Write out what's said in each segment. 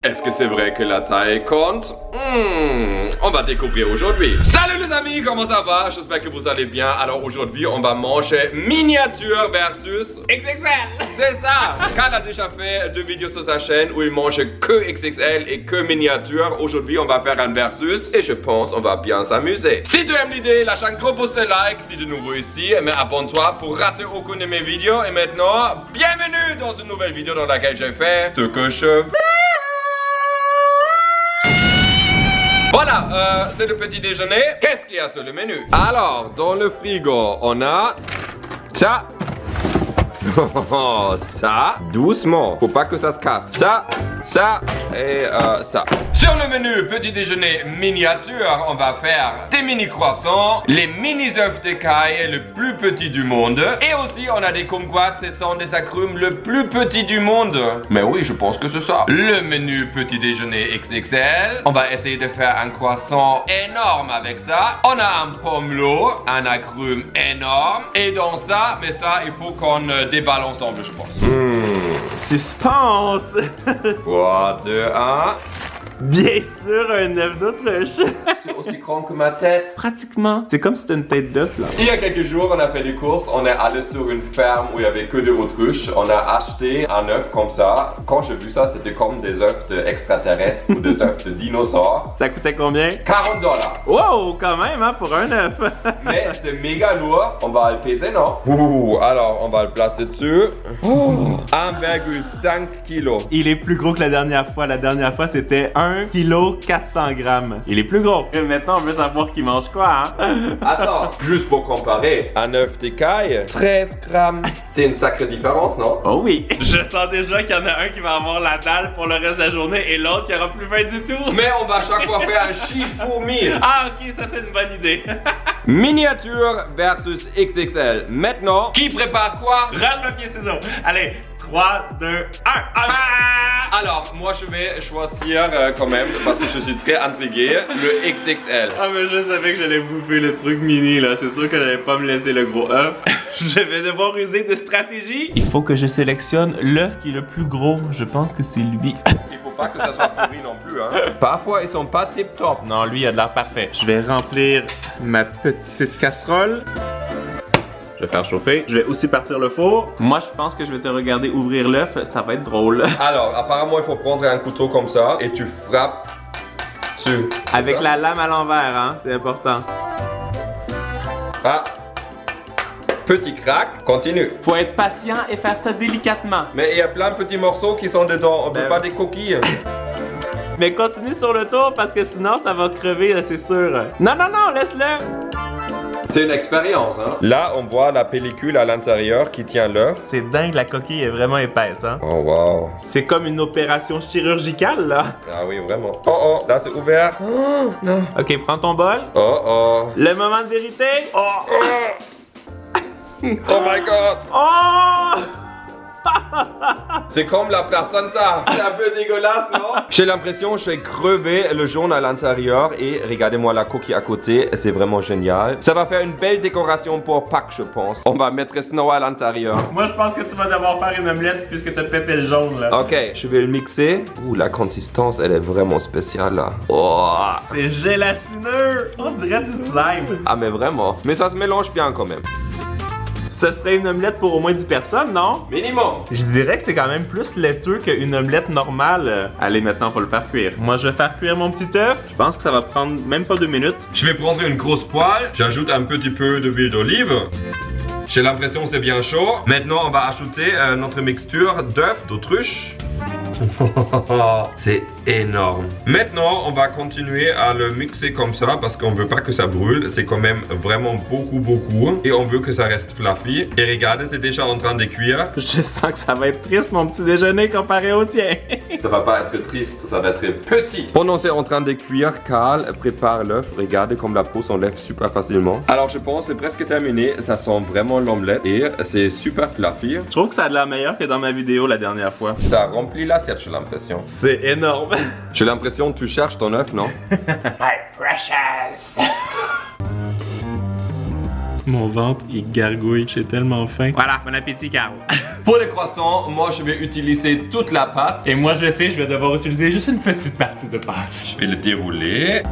Est-ce que c'est vrai que la taille compte? On va découvrir aujourd'hui. Salut les amis, comment ça va? J'espère que vous allez bien. Alors aujourd'hui, on va manger miniature versus XXL. C'est ça. Carl a déjà fait 2 vidéos sur sa chaîne où il mange que XXL et que miniature. Aujourd'hui, on va faire un versus et je pense on va bien s'amuser. Si tu aimes l'idée, lâche un gros pouce de like si de nouveau ici. Mais abonne-toi pour rater aucune de mes vidéos. Et maintenant, bienvenue dans une nouvelle vidéo dans laquelle j'ai fait ce que je veux. Voilà, c'est le petit déjeuner. Qu'est-ce qu'il y a sur le menu? Alors, dans le frigo, on a ça. Ça, doucement. Faut pas que ça se casse. Ça et ça. Sur le menu petit déjeuner miniature, on va faire des mini croissants, les mini œufs d'écaille le plus petit du monde. Et aussi, on a des kumquats, ce sont des agrumes le plus petit du monde. Mais oui, je pense que c'est ça. Le menu petit déjeuner XXL. On va essayer de faire un croissant énorme avec ça. On a un pomelo, un agrume énorme. Et dans ça, mais ça, il faut qu'on déballe ensemble, je pense. Suspense! 3, 2, 1. Bien sûr, un œuf d'autruche! C'est aussi grand que ma tête. Pratiquement. C'est comme si c'était une tête d'œuf, là. Il y a quelques jours, on a fait des courses. On est allé sur une ferme où il y avait que des autruches. On a acheté un œuf comme ça. Quand j'ai vu ça, c'était comme des œufs d'extraterrestres ou des œufs de dinosaures. Ça coûtait combien? 40 $. Wow, quand même, hein, pour un œuf! Mais c'est méga lourd. On va le peser, non? Alors, on va le placer dessus. 1,5 kg. Il est plus gros que la dernière fois. La dernière fois, c'était 1 kg 400 grammes. Il est plus gros. Et maintenant, on veut savoir qui mange quoi, hein? Attends, juste pour comparer, un œuf d'écaille, 13 grammes. C'est une sacrée différence, non? Oh oui! Je sens déjà qu'il y en a un qui va avoir la dalle pour le reste de la journée et l'autre qui aura plus faim du tout. Mais on va chaque fois faire un chiche-fourmi. Ah, ok, ça c'est une bonne idée. Miniature versus XXL. Maintenant, qui prépare quoi? Rage papier ciseaux. Allez, 3, 2, 1. Alors, moi je vais choisir quand même, parce que je suis très intrigué, le XXL. Ah, mais je savais que j'allais bouffer le truc mini là. C'est sûr que j'allais pas me laisser le gros œuf. Je vais devoir user de stratégie. Il faut que je sélectionne l'œuf qui est le plus gros. Je pense que c'est lui. Il faut pas que ça soit pourri non plus, hein. Parfois, ils sont pas tip top. Non, lui, il a de l'air parfait. Je vais remplir ma petite casserole. Je vais faire chauffer. Je vais aussi partir le four. Moi, je pense que je vais te regarder ouvrir l'œuf. Ça va être drôle. Alors, apparemment, il faut prendre un couteau comme ça et tu frappes dessus. Avec la lame à l'envers, hein. C'est important. Ah. Petit crack, continue. Faut être patient et faire ça délicatement. Mais il y a plein de petits morceaux qui sont dedans. On veut pas des coquilles. Mais continue sur le tour parce que sinon, ça va crever, c'est sûr. Non, non, non, laisse-le. C'est une expérience, hein. Là, on voit la pellicule à l'intérieur qui tient l'œuf. C'est dingue, la coquille est vraiment épaisse, hein. Oh, wow. C'est comme une opération chirurgicale, là. Ah oui, vraiment. Oh, oh, là, c'est ouvert. Oh, non. Ok, prends ton bol. Oh, oh. Le moment de vérité. Oh, Oh my God. oh. C'est comme la placenta. C'est un peu dégueulasse, non? J'ai l'impression que j'ai crevé le jaune à l'intérieur et regardez-moi la coquille à côté, c'est vraiment génial. Ça va faire une belle décoration pour Pâques, je pense. On va mettre Snow à l'intérieur. Moi, je pense que tu vas devoir faire une omelette puisque t'as pété le jaune, là. Ok, je vais le mixer. Ouh, la consistance, elle est vraiment spéciale, là. Oh. C'est gélatineux. On dirait du slime. Ah, mais vraiment. Mais ça se mélange bien quand même. Ce serait une omelette pour au moins 10 personnes, non? Minimum. Je dirais que c'est quand même plus laiteux qu'une omelette normale. Allez, maintenant, faut le faire cuire. Moi, je vais faire cuire mon petit œuf. Je pense que ça va prendre même pas 2 minutes. Je vais prendre une grosse poêle. J'ajoute un petit peu d'huile d'olive. J'ai l'impression que c'est bien chaud. Maintenant, on va ajouter notre mixture d'œufs d'autruche. C'est énorme. Maintenant, on va continuer à le mixer comme ça parce qu'on veut pas que ça brûle. C'est quand même vraiment beaucoup. Et on veut que ça reste fluffy. Et regardez, c'est déjà en train de cuire. Je sens que ça va être triste, mon petit déjeuner, comparé au tien. Ça va pas être triste, ça va être petit. Pendant que c'est en train de cuire, Carl prépare l'œuf. Regardez comme la peau s'enlève super facilement. Alors, je pense que c'est presque terminé. Ça sent vraiment l'omelette et c'est super fluffy. Je trouve que ça a de l'air meilleur que dans ma vidéo la dernière fois. Ça remplit l'assiette, j'ai l'impression. C'est énorme. J'ai l'impression que tu cherches ton œuf, non? My precious. Mon ventre, il gargouille. J'ai tellement faim. Voilà, bon appétit, Caro. Pour les croissants, moi je vais utiliser toute la pâte. Et moi, je le sais, je vais devoir utiliser juste une petite partie de pâte. Je vais le dérouler.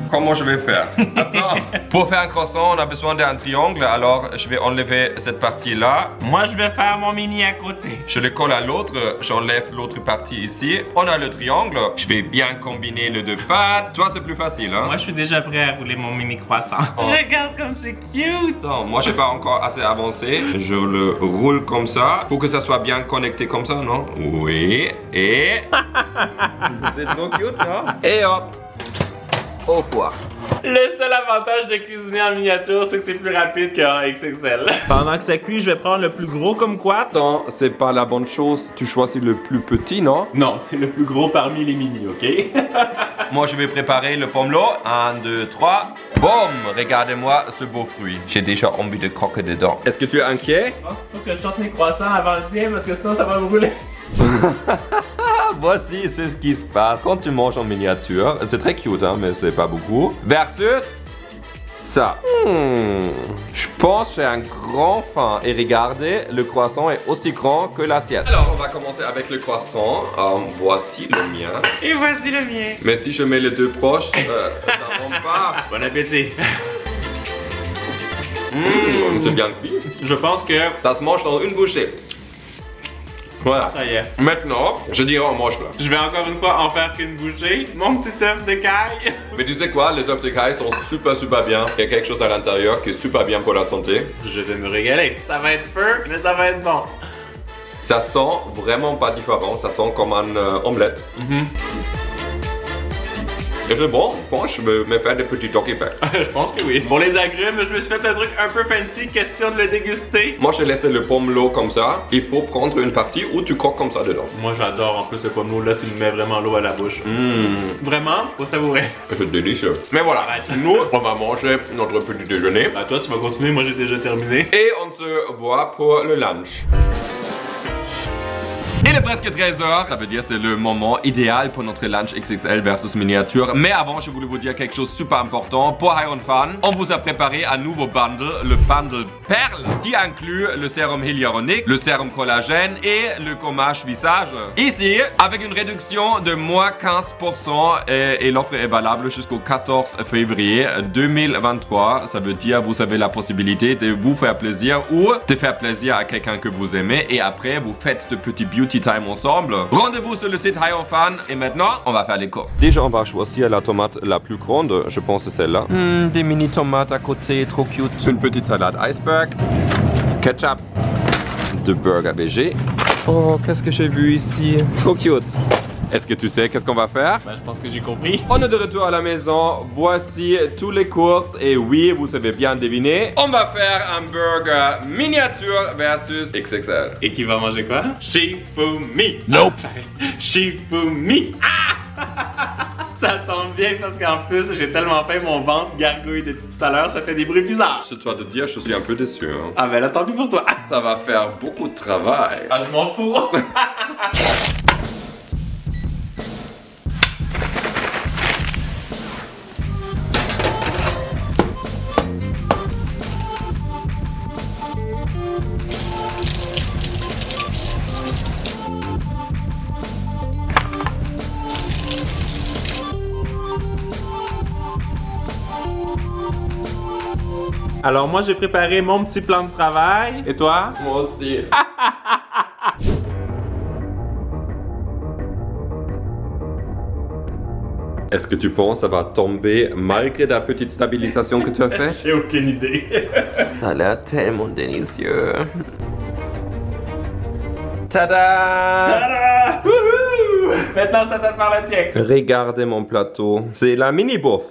Comment je vais faire? Attends. Pour faire un croissant, on a besoin d'un triangle. Alors, je vais enlever cette partie-là. Moi, je vais faire mon mini à côté. Je le colle à l'autre. J'enlève l'autre partie ici. On a le triangle. Je vais bien combiner les deux pâtes. Toi, c'est plus facile, hein? Moi, je suis déjà prêt à rouler mon mini croissant. Oh. Regarde comme c'est cute. Attends, moi, j'ai pas encore assez avancé. Je le roule comme ça. Pour que ça soit bien connecté comme ça, non? Oui. Et... c'est trop cute, non? Et hop. Au four. Le seul avantage de cuisiner en miniature, c'est que c'est plus rapide qu'en XXL. Pendant que ça cuit, je vais prendre le plus gros comme quoi. Attends, c'est pas la bonne chose. Tu choisis le plus petit, non? Non, c'est le plus gros parmi les mini, ok? Moi, je vais préparer le pomelo. 1, 2, 3. Boum! Regardez-moi ce beau fruit. J'ai déjà envie de croquer dedans. Est-ce que tu es inquiet? Je pense qu'il faut que je sorte mes croissants avant le tien parce que sinon ça va me brûler. Voici ce qui se passe quand tu manges en miniature. C'est très cute, hein, mais c'est pas beaucoup. Versus ça. Je pense que j'ai un grand faim. Et regardez, le croissant est aussi grand que l'assiette. Alors, on va commencer avec le croissant. Voici le mien. Et voici le mien. Mais si je mets les deux proches, ça rend pas. Bon appétit. C'est bien cuit. Je pense que Ça se mange dans une bouchée. Voilà. ça y est. Maintenant, je dirais on mange là. Je vais encore une fois en faire qu'une bouchée. Mon petit œuf de caille. Mais tu sais quoi, les œufs de caille sont super bien. Il y a quelque chose à l'intérieur qui est super bien pour la santé. Je vais me régaler. Ça va être feu, mais ça va être bon. Ça sent vraiment pas différent, ça sent comme un omelette. Et c'est bon, je pense que je vais me faire des petits doggy bags. Je pense que oui. Pour les agrumes, je me suis fait un truc un peu fancy, question de le déguster. Moi, j'ai laissé le pomelo comme ça. Il faut prendre une partie où tu croques comme ça dedans. Moi, j'adore en plus ce pomelo là, tu me mets vraiment l'eau à la bouche. Vraiment, faut savourer. C'est délicieux. Mais voilà, nous, on va manger notre petit déjeuner. Bah toi, tu vas continuer, moi j'ai déjà terminé. Et on se voit pour le lunch. Il est presque 13h, ça veut dire c'est le moment idéal pour notre lunch XXL versus miniature. Mais avant, je voulais vous dire quelque chose de super important. Pour High on Fun, on vous a préparé un nouveau bundle, le bundle Perle, qui inclut le sérum hyaluronique, le sérum collagène et le gommage visage. Ici, avec une réduction de moins 15% et l'offre est valable jusqu'au 14 février 2023. Ça veut dire vous avez la possibilité de vous faire plaisir ou de faire plaisir à quelqu'un que vous aimez et après vous faites de petits beauty time ensemble. Rendez-vous sur le site High on Fun et maintenant on va faire les courses. Déjà on va choisir la tomate la plus grande, je pense que c'est celle-là. Des mini tomates à côté, trop cute. Une petite salade iceberg, ketchup, de burger VG. Oh, qu'est-ce que j'ai vu ici? Trop cute. Est-ce que tu sais qu'est-ce qu'on va faire? Bah, je pense que j'ai compris. On est de retour à la maison, voici toutes les courses et oui, vous avez bien deviné, on va faire un burger miniature versus XXL. Et qui va manger quoi? Shifumi. Nope. Shifumi. Ah! Ça tombe bien parce qu'en plus, j'ai tellement faim, mon ventre gargouille depuis tout à l'heure, ça fait des bruits bizarres. Je dois te dire, je suis un peu déçu. Hein. Ah ben là, tant pis pour toi. Ça va faire beaucoup de travail. Ah, je m'en fous. Alors moi j'ai préparé mon petit plan de travail. Et toi? Moi aussi. Est-ce que tu penses que ça va tomber malgré la petite stabilisation que tu as fait? J'ai aucune idée. Ça a l'air tellement délicieux. Tada! Tada! Wouhou! Maintenant c'est à toi de faire le tien. Regardez mon plateau. C'est la mini bouffe.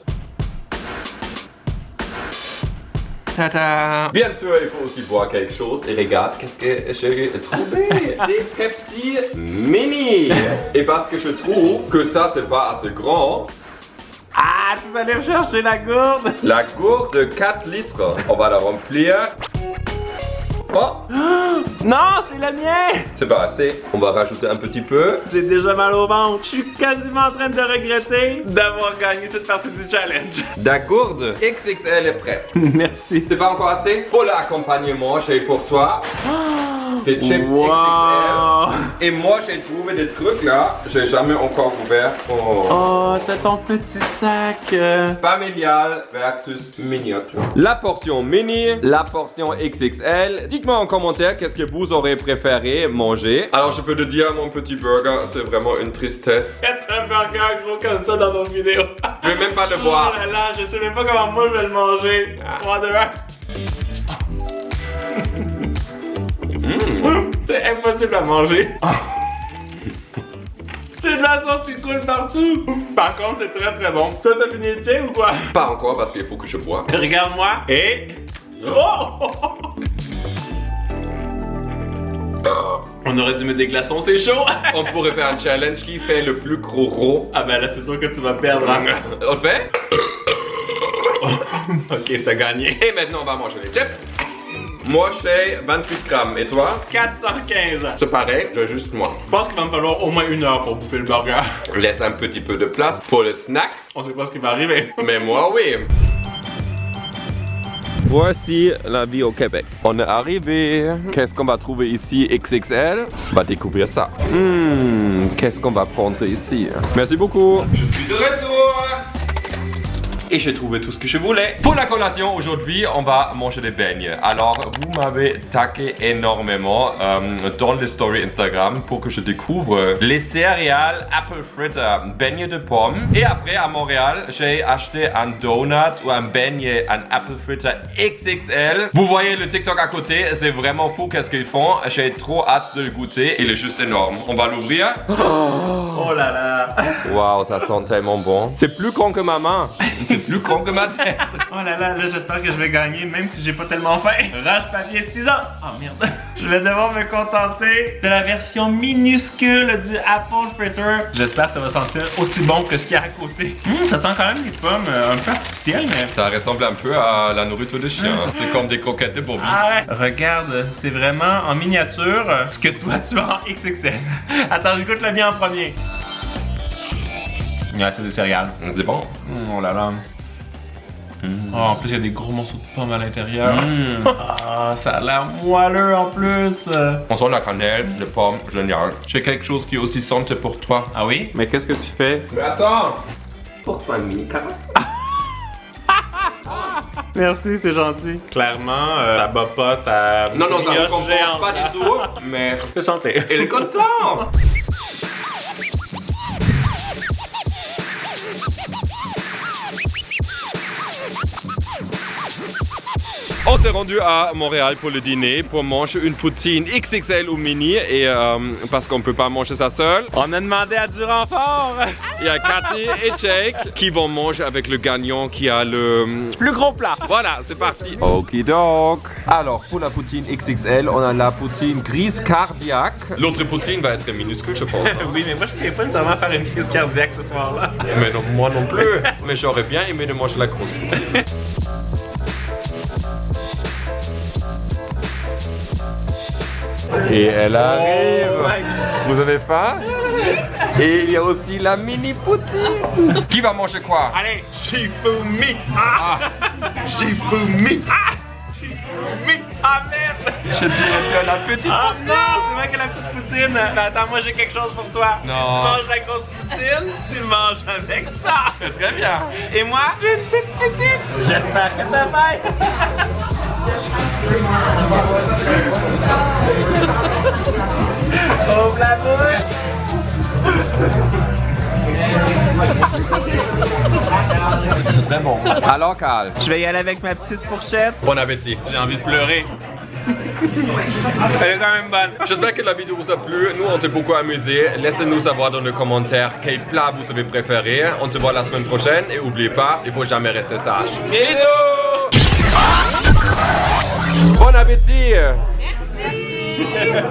Tada! Bien sûr, il faut aussi boire quelque chose. Et regarde, qu'est-ce que j'ai trouvé? Des Pepsi Mini! Et parce que je trouve que ça, c'est pas assez grand. Ah, tu vas aller rechercher la gourde. La gourde de 4 litres. On va la remplir. Oh, Non, c'est le mien! c'est pas assez. On va rajouter un petit peu. J'ai déjà mal au ventre. Je suis quasiment en train de regretter d'avoir gagné cette partie du challenge. La gourde XXL est prête. Merci. C'est pas encore assez? Pour l'accompagnement, j'ai pour toi des chips Wow. XXL. Et moi, j'ai trouvé des trucs là. J'ai jamais encore ouvert. Oh. Oh, t'as ton petit sac. Familial versus miniature. La portion mini, la portion XXL. Dites-moi en commentaire qu'est-ce que vous aurez préféré manger. Alors je peux te dire, mon petit burger, c'est vraiment une tristesse. Faites un burger gros comme ça dans nos vidéos. Je vais même pas le Oh boire. là là, je sais même pas comment moi je vais le manger. 3, 2, 1. C'est impossible à manger. C'est de la sauce qui coule partout. Par contre, c'est très très bon. Toi, t'as fini le tien ou quoi? Pas encore parce qu'il faut que je bois. Regarde-moi et... Oh! On aurait dû mettre des glaçons, c'est chaud! On pourrait faire un challenge qui fait le plus gros rot. Ah ben là, c'est sûr que tu vas perdre. Hein? On le fait? Ok, t'as gagné. Et maintenant on va manger les chips. Moi j'ai 28 grammes et toi? 415. C'est pareil, j'ai juste moi. Je pense qu'il va me falloir au moins 1 heure pour bouffer le burger. Laisse un petit peu de place pour le snack. On sait pas ce qui va arriver. Mais moi oui. Voici la vie au Québec. On est arrivé. Qu'est-ce qu'on va trouver ici XXL? On va découvrir ça. Qu'est-ce qu'on va prendre ici? Merci beaucoup. Je suis de retour. Et j'ai trouvé tout ce que je voulais. Pour la collation, aujourd'hui, on va manger des beignets. Alors, vous m'avez taqué énormément dans les stories Instagram pour que je découvre les céréales Apple Fritter, beignets de pommes. Et après, à Montréal, j'ai acheté un donut ou un beignet, un Apple Fritter XXL. Vous voyez le TikTok à côté, c'est vraiment fou qu'est-ce qu'ils font. J'ai trop hâte de le goûter. Il est juste énorme. On va l'ouvrir. Oh là là. Waouh, ça sent tellement bon. C'est plus grand que ma main. C'est plus grand que ma tête. Oh là là, j'espère que je vais gagner même si j'ai pas tellement faim. Roche, papier, ciseaux. Oh merde. Je vais devoir me contenter de la version minuscule du Apple Fritter. J'espère que ça va sentir aussi bon que ce qu'il y a à côté. Ça sent quand même des pommes un peu artificielles, mais... Ça ressemble un peu à la nourriture de chien. C'est comme des croquettes de brebis. Ah ouais. Regarde, c'est vraiment en miniature ce que toi tu as en XXL. Attends, je goûte le mien en premier. Ouais, c'est des céréales. C'est bon. Oh là là. Oh, en plus, il y a des gros morceaux de pommes à l'intérieur. Ah, ça a l'air moelleux en plus. On sent la cannelle, les pommes, génial. J'ai quelque chose qui est aussi santé pour toi. Ah oui? Mais qu'est-ce que tu fais? Mais attends! Pour toi, une mini carotte. Merci, c'est gentil. Clairement, ça bat pas ta... Non, ça ne brioche compense géante. pas du tout, mais Fais santé. il est content! On s'est rendu à Montréal pour le dîner pour manger une poutine XXL ou mini et parce qu'on peut pas manger ça seul. On a demandé à du renfort. Il y a Cathy et Jake qui vont manger avec le gagnant qui a le Plus gros plat. Voilà, c'est parti. Okidok. Alors pour la poutine XXL, on a la poutine grise cardiaque. L'autre poutine va être minuscule, je pense. Oui, mais moi je tiens pas nécessairement faire une crise cardiaque ce soir-là. Mais non, moi non plus. Mais j'aurais bien aimé de manger la grosse poutine. Et elle arrive. Vous avez faim? Et il y a aussi la mini poutine. Qui va manger quoi? Allez, Shifumi. Ah! Shifumi. Ah! Shifumi. Ah merde! Je dirais tu as la petite Ah poutine. non, c'est vrai que la petite poutine. Mais attends, moi j'ai quelque chose pour toi. Non. Si tu manges la grosse poutine, tu manges avec ça. C'est très bien. Et moi, j'ai une petite poutine. J'espère que t'as faim. Ouvre la bouche. C'est très bon. Alors Carl, Je vais y aller avec ma petite fourchette. bon appétit. J'ai envie de pleurer. Elle est quand même bonne. J'espère que la vidéo vous a plu. Nous, on s'est beaucoup amusé. Laissez-nous savoir dans les commentaires quel plat vous avez préféré. On se voit la semaine prochaine. Et n'oubliez pas, il faut jamais rester sage. Bisous! Bon appétit! Merci.